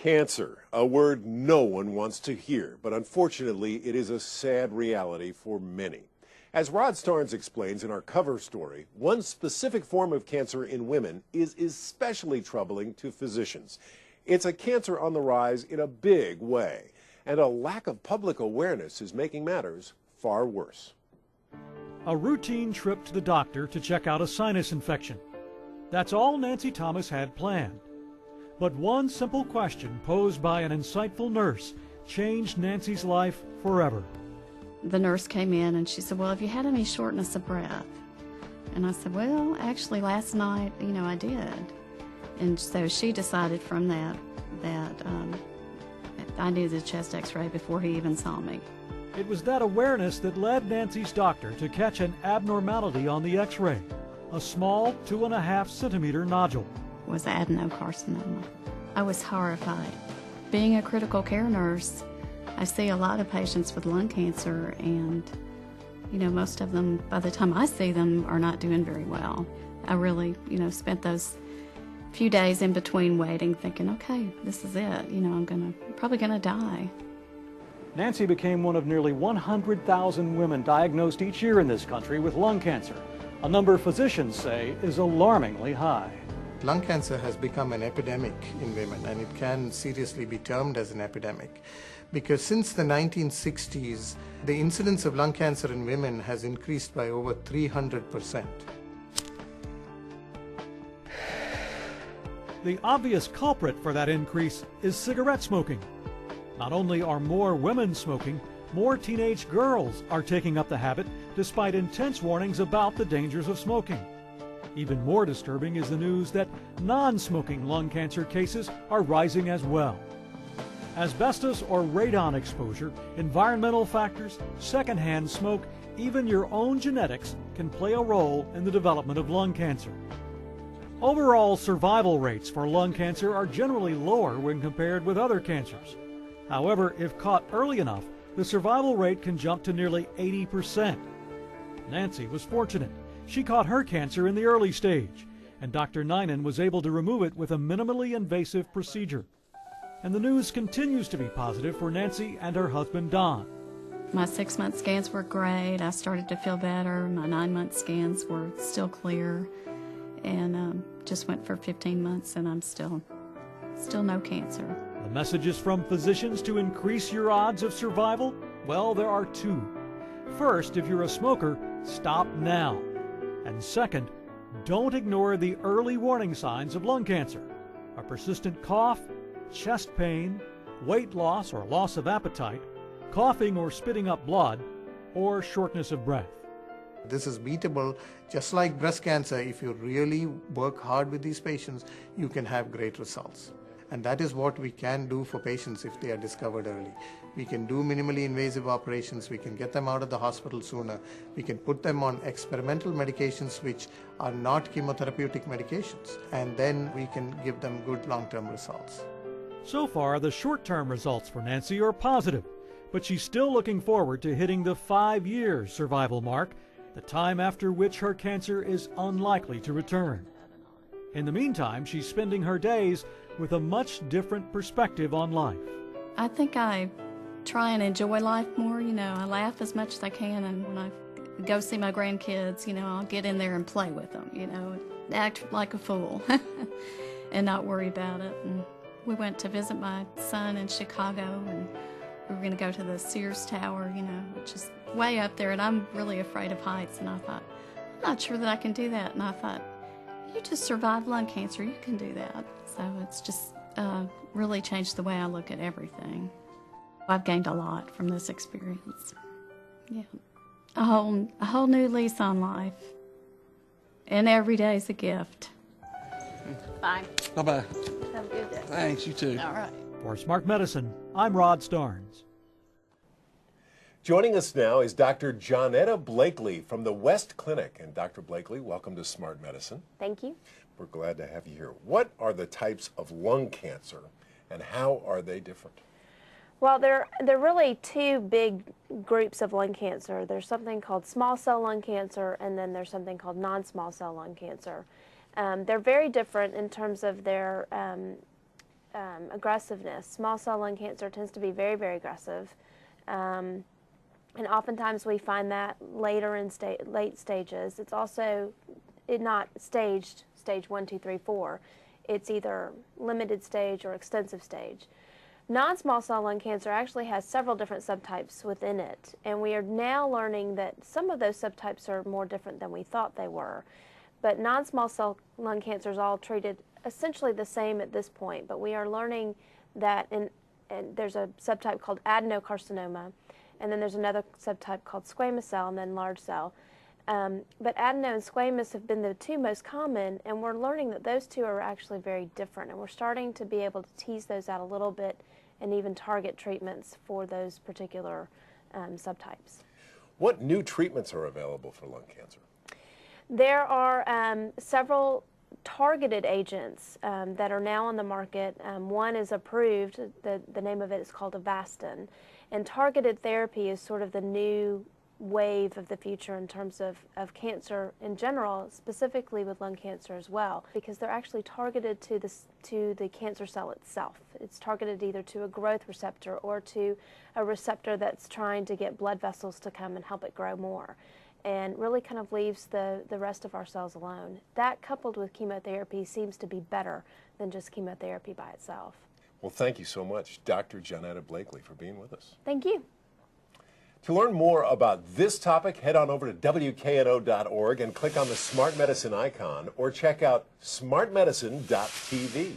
Cancer, a word no one wants to hear, but unfortunately it is a sad reality for many. As Rod Starnes explains in our cover story, one specific form of cancer in women is especially troubling to physicians. It's a cancer on the rise in a big way, and a lack of public awareness is making matters far worse. A routine trip to the doctor to check out a sinus infection. That's all Nancy Thomas had planned. But one simple question posed by an insightful nurse changed Nancy's life forever. The nurse came in and she said, "Well, have you had any shortness of breath?" And I said, "Well, actually last night, I did." And so she decided from that I needed a chest x-ray before he even saw me. It was that awareness that led Nancy's doctor to catch an abnormality on the x-ray, a small 2.5 centimeter nodule. Was adenocarcinoma. I was horrified. Being a critical care nurse, I see a lot of patients with lung cancer, and most of them, by the time I see them, are not doing very well. I really, spent those few days in between waiting, thinking, okay, this is it. I'm probably gonna die. Nancy became one of nearly 100,000 women diagnosed each year in this country with lung cancer, a number physicians say is alarmingly high. Lung cancer has become an epidemic in women, and it can seriously be termed as an epidemic because since the 1960s, the incidence of lung cancer in women has increased by over 300%. The obvious culprit for that increase is cigarette smoking. Not only are more women smoking, more teenage girls are taking up the habit despite intense warnings about the dangers of smoking. Even more disturbing is the news that non-smoking lung cancer cases are rising as well. Asbestos or radon exposure, environmental factors, secondhand smoke, even your own genetics can play a role in the development of lung cancer. Overall survival rates for lung cancer are generally lower when compared with other cancers. However, if caught early enough, the survival rate can jump to nearly 80%. Nancy was fortunate. She caught her cancer in the early stage, and Dr. Ninan was able to remove it with a minimally invasive procedure. And the news continues to be positive for Nancy and her husband, Don. My 6-month scans were great. I started to feel better. My 9-month scans were still clear, and just went for 15 months, and I'm still no cancer. The messages from physicians to increase your odds of survival? Well, there are two. First, if you're a smoker, stop now. And second, don't ignore the early warning signs of lung cancer: a persistent cough, chest pain, weight loss or loss of appetite, coughing or spitting up blood, or shortness of breath. This is beatable. Just like breast cancer, if you really work hard with these patients, you can have great results. And that is what we can do for patients if they are discovered early. We can do minimally invasive operations, we can get them out of the hospital sooner, we can put them on experimental medications which are not chemotherapeutic medications, and then we can give them good long-term results. So far, the short-term results for Nancy are positive, but she's still looking forward to hitting the 5-year survival mark, the time after which her cancer is unlikely to return. In the meantime, she's spending her days with a much different perspective on life. I think I try and enjoy life more. I laugh as much as I can, and when I go see my grandkids, I'll get in there and play with them, act like a fool and not worry about it. And we went to visit my son in Chicago, and we were going to go to the Sears Tower, which is way up there, and I'm really afraid of heights, and I thought, I'm not sure that I can do that. And I thought, you just survived lung cancer, you can do that. So it's just really changed the way I look at everything. I've gained a lot from this experience. Yeah, a whole new lease on life, and every day is a gift. Bye. Bye-bye. Have a good day. Thanks, you too. All right. For Smart Medicine, I'm Rod Starnes. Joining us now is Dr. Johnetta Blakely from the West Clinic. And Dr. Blakely, welcome to Smart Medicine. Thank you. We're glad to have you here. What are the types of lung cancer, and how are they different? Well, there are really two big groups of lung cancer. There's something called small cell lung cancer, and then there's something called non-small cell lung cancer. They're very different in terms of their aggressiveness. Small cell lung cancer tends to be very, very aggressive. And oftentimes we find that later in late stages. It's also not staged, stage 1, 2, 3, 4. It's either limited stage or extensive stage. Non-small cell lung cancer actually has several different subtypes within it, and we are now learning that some of those subtypes are more different than we thought they were. But non-small cell lung cancer is all treated essentially the same at this point, but we are learning that and there's a subtype called adenocarcinoma, and then there's another subtype called squamous cell, and then large cell. But adeno and squamous have been the two most common, and we're learning that those two are actually very different, and we're starting to be able to tease those out a little bit and even target treatments for those particular subtypes. What new treatments are available for lung cancer? There are several targeted agents that are now on the market. One is approved. The name of it is called Avastin. And targeted therapy is sort of the new wave of the future in terms of cancer in general, specifically with lung cancer as well, because they're actually targeted to the cancer cell itself. It's targeted either to a growth receptor or to a receptor that's trying to get blood vessels to come and help it grow more, and really kind of leaves the rest of our cells alone. That, coupled with chemotherapy, seems to be better than just chemotherapy by itself. Well, thank you so much, Dr. Johnetta Blakely, for being with us. Thank you. To learn more about this topic, head on over to WKNO.org and click on the Smart Medicine icon, or check out smartmedicine.tv.